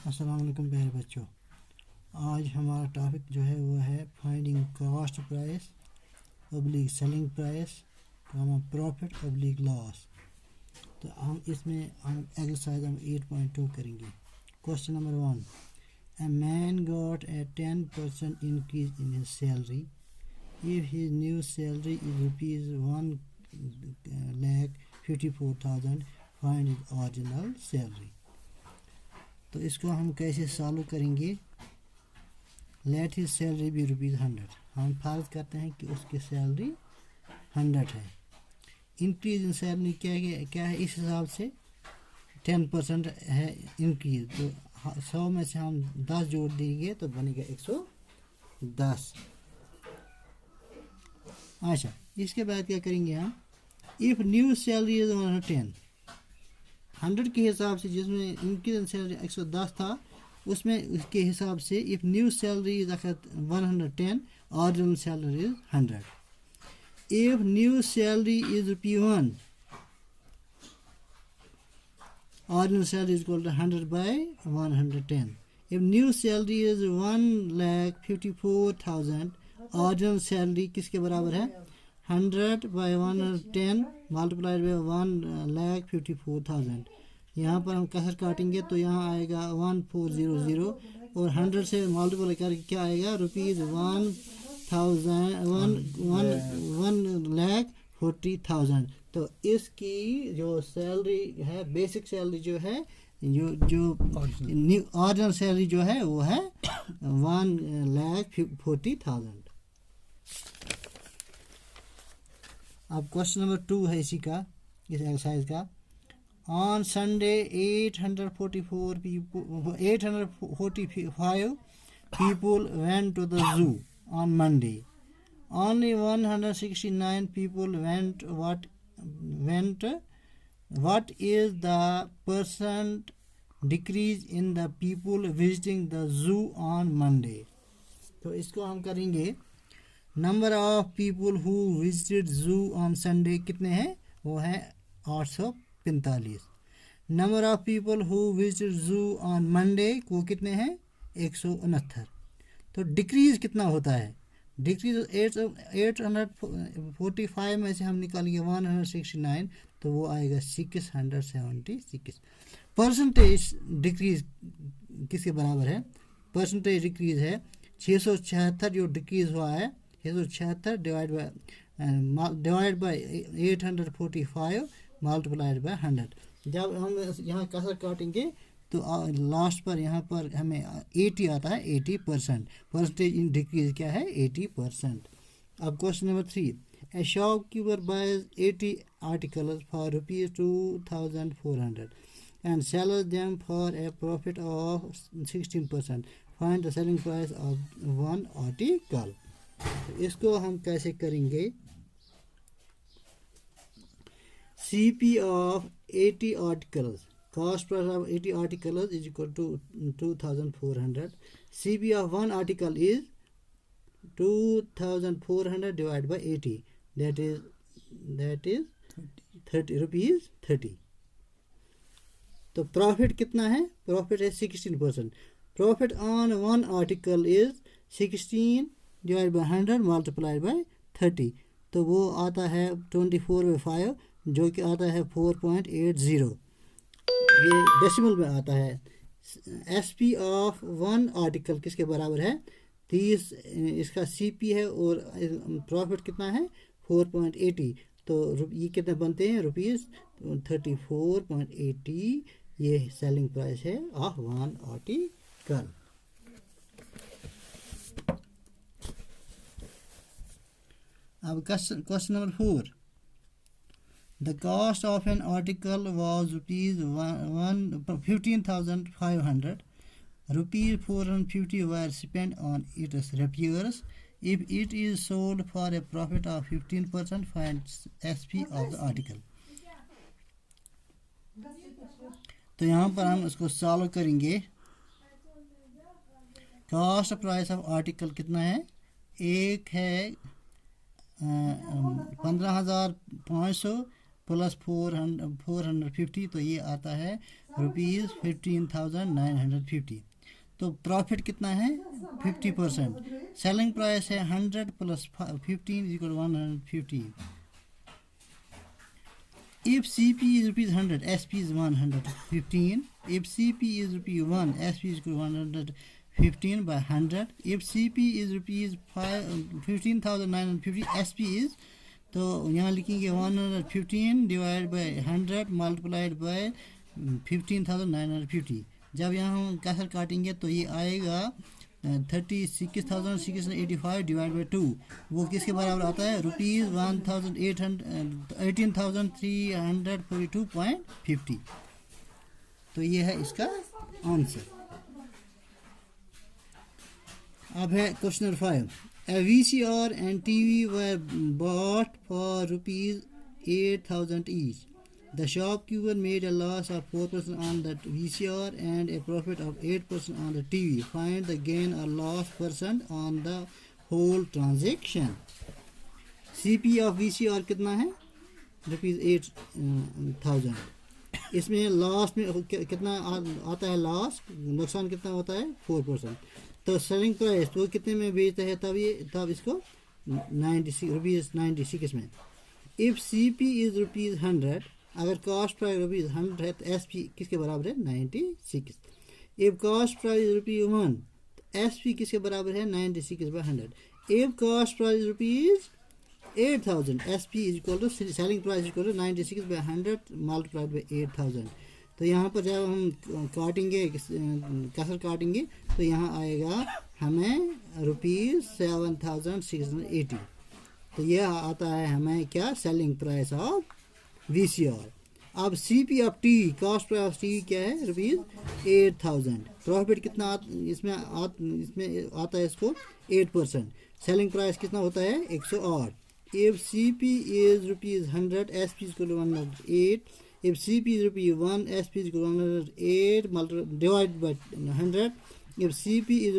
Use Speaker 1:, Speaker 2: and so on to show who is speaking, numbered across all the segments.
Speaker 1: अस्सलाम वालेकुम प्यारे बच्चों। आज हमारा टॉपिक जो है वो है finding cost price oblique selling price profit oblique loss. तो हम एक्सरसाइज 8.2 करेंगे। Question number 1, a man got a 10% increase in his salary if his new salary is ₹1,54,000 find his original salary. तो इसको हम कैसे सॉल्व करेंगे। Let his salary be ₹100। हम फर्ज करते हैं कि उसकी सैलरी 100 है। इंक्रीज इन सैलरी क्या है इस हिसाब से 10% है इंक्रीज, तो 100 में से हम 10 जोड़ देंगे तो बनेगा 110। अच्छा, इसके बाद क्या करेंगे हम, इफ न्यू सैलरी इज 110, 100 के हिसाब से जिसमें इंक्रीज सैलरी 110 था उसमें उसके हिसाब से if new salary is 110 original salary is 100। If new salary is ₹1, original salary is equal to 100/110। If new salary is 1,54,000, original salary किसके बराबर है 100/110 मल्टीप्लाइड बाई 1,54,000। यहाँ पर हम कसर काटेंगे तो यहाँ आएगा 1400 और 100 से मल्टीप्लाई करके क्या आएगा ₹1,40,000। तो इसकी जो सैलरी है बेसिक सैलरी जो है जो ओरिजिनल सैलरी जो है वो है 1,40,000। अब क्वेश्चन नंबर 2 है इसी का, इस एक्सरसाइज का। On Sunday 845 people went to the zoo on Monday. Only 169 people went. What is the percent decrease in the people visiting the zoo on Monday? तो इसको हम करेंगे, number of people who visited जू on Sunday कितने हैं, वो है 845। Number of people who visited जू ऑन मंडे वो कितने हैं 169। तो डिक्रीज कितना होता है, डिक्रीज 845 में से हम निकालेंगे 169 तो वो आएगा 676। परसेंटेज डिक्रीज किसके बराबर है, परसेंटेज डिक्रीज है 676 जो डिक्रीज हुआ है 676 डिवाइड बाय 845 मल्टीप्लाइड बाय 100। जब हम यहाँ कसर काटेंगे तो लास्ट पर यहाँ पर हमें 80 आता है, 80%। परसेंटेज इन डिक्रीज क्या है 80%। अब question number 3, a shopkeeper buys 80 articles for ₹2,400 and sells them for a profit of 16%. Find the selling price of one article. तो इसको हम कैसे करेंगे, CP of 80 articles, cost price of 80 articles is equal to 2,400. CP of one article is 2,400 divided by 80, that is 30 ₹30। तो profit कितना है, profit है 16%। Profit on one article is 16 divide by 100 multiplied by 30, तो वो आता है 24/5 जो कि आता है 4.80, ये डेसिमल में आता है। SP ऑफ वन आर्टिकल किसके बराबर है 30, इसका CP है और प्रॉफिट कितना है 4.80, तो ये कितने बनते हैं ₹34.80। ये सेलिंग प्राइस है ऑफ वन आर्टिकल। अब question number 4, the cost of an article was ₹15,500, ₹450 were spent on its repairs. If it is sold for a profit of 15%, find SP of the article. तो यहाँ पर हम इसको solve करेंगे। Cost price of article कितना है, एक है 15,500 प्लस 450, तो ये आता है ₹15,950। तो प्रॉफिट कितना है 50%। सेलिंग प्राइस है 100 plus 15 is equal 150। If CP is rupees 100, SP is 115. If CP is rupees 1, SP is equal to 115 by 100. If CP is rupees 15,950, SP is, तो यहाँ लिखेंगे 115 डिवाइड बाय 100 मल्टीप्लाइड बाय 15,950। जब यहाँ हम कसर काटेंगे तो ये आएगा 36,685 डिवाइड बाई 2, वो किसके बराबर आता है ₹18,342.50। तो ये है इसका आंसर। अब है question number 5। A VCR and TV were bought for ₹8,000 each. The shopkeeper made a loss of 4% on the VCR and a profit of 8% on the TV. Find the gain or loss percent on the whole transaction. CP of VCR कितना है ₹8,000। इसमें loss में कितना आता है, loss नुकसान कितना होता है 4%। तो सेलिंग प्राइस तो कितने में बेचता है तब इसको ₹96 में। इफ़ CP इज ₹100, अगर कॉस्ट प्राइस ₹100 है तो SP किसके बराबर है 96। इफ कॉस्ट प्राइस ₹1 तो SP किसके बराबर है 96 by 100। If cost price ₹8,000, SP is equal to selling price equal to 96 by 100 multiplied by 8,000। तो यहाँ पर जब हम काटेंगे कसर काटेंगे तो यहाँ आएगा हमें ₹7,680। तो यह आता है हमें क्या सेलिंग प्राइस ऑफ VCR। अब CP of TV, cost price of TV क्या है ₹8,000। प्रॉफिट कितना इसमें आता है इसको 8%। सेलिंग प्राइस कितना होता है 108। If CP is ₹100, SP is equal to 108। If CP is ₹1, SP is equal to 108 divided by 100. If CP is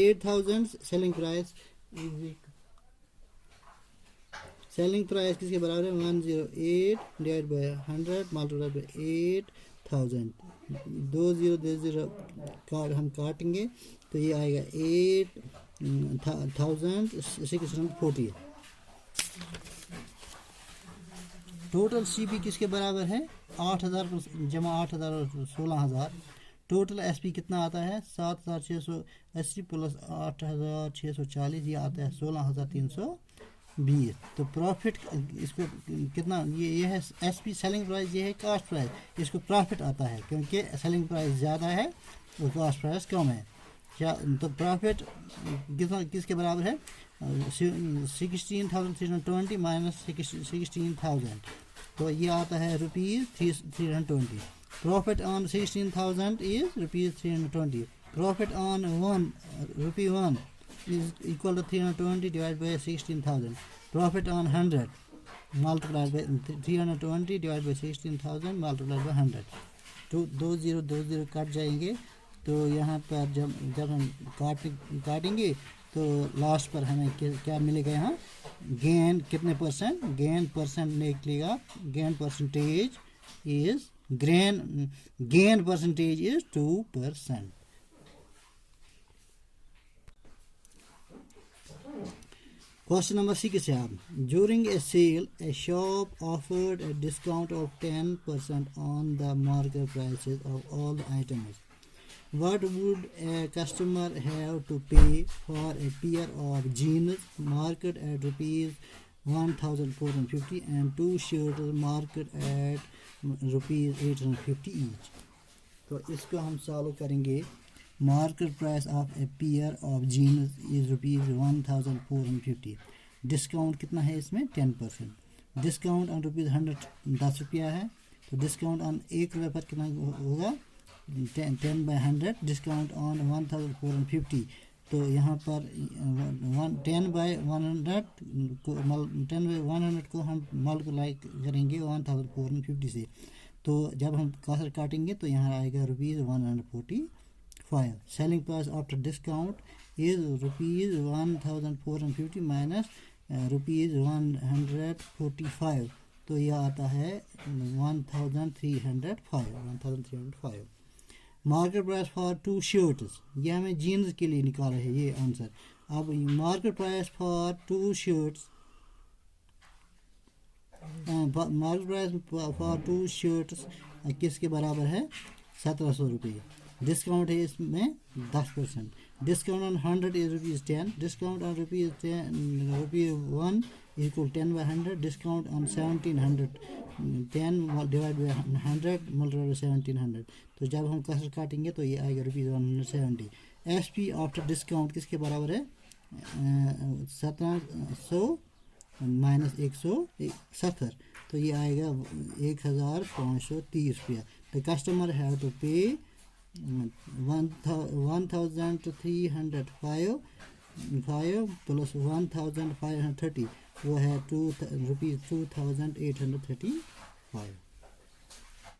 Speaker 1: ₹8,000, selling price किसके बराबर है 108 divided by 100 multiplied by 8,000। 2 0 हम काटेंगे तो ये आएगा 8,640। टोटल CP किसके बराबर है 8,000 जमा 8,000 और 16,000। टोटल SP कितना आता है 7,680 प्लस 8,640, ये आता है 16,320। तो प्रॉफिट इसको कितना, ये है SP सेलिंग प्राइस, ये है कॉस्ट प्राइस, इसको प्रॉफिट आता है क्योंकि सेलिंग प्राइस ज़्यादा है और कॉस्ट प्राइस कम है। तो प्रॉफिट कितना किसके बराबर है 16,320 माइनस 16,000, तो ये आता है ₹320। Profit on 16,000 is ₹320। Profit on ₹1 is equal to 320 divide by 16,000। Profit on 100 multiplied by 320 divide by 16,000 multiplied by 100। तो 2 0 कट जाएंगे। तो यहाँ पर जब हम काटेंगे तो लास्ट पर हमें क्या मिलेगा, यहाँ गेन कितने परसेंट, गेन परसेंट निकलेगा। Gain percentage is 2%। Question number 6 है। आप during a sale a shop offered a discount of 10% on the market prices of all the items. What would a customer have to pay for a pair of jeans market at ₹1,450 and 2 shirts market at ₹850 each? तो इसको हम solve करेंगे। Market price of a pair of jeans is ₹1,450। Discount कितना है इसमें 10%। Discount on ₹100 ₹10 है, तो discount on ₹1 पर कितना होगा 10 by 100। डिस्काउंट ऑन 1,450, तो यहाँ पर 10 by 100 को हम मल्टीप्लाई करेंगे 1,450 से। तो जब हम कसर काटेंगे तो यहाँ आएगा ₹145। Selling price after discount is ₹1,450 minus ₹145। तो यह आता है 1305। मार्केट प्राइस फॉर 2 शर्ट्स, ये हमें जीन्स के लिए निकाला है ये आंसर। अब market price for 2 shirts, market price for 2 shirts किसके बराबर है? 1700 रुपये। डिस्काउंट है इसमें 10%। Discount on 100 is ₹10। Discount on ₹1 equal 10/100। Discount on 1700 10 divide by 100 multiply by 1700। तो जब हम कसर काटेंगे तो ये आएगा ₹170। SP आफ्टर डिस्काउंट किसके बराबर है? 1700 माइनस 170, तो ये आएगा 1530 रुपया। द कस्टमर हैव टू पे 1305 प्लस 1530, वो है ₹2835।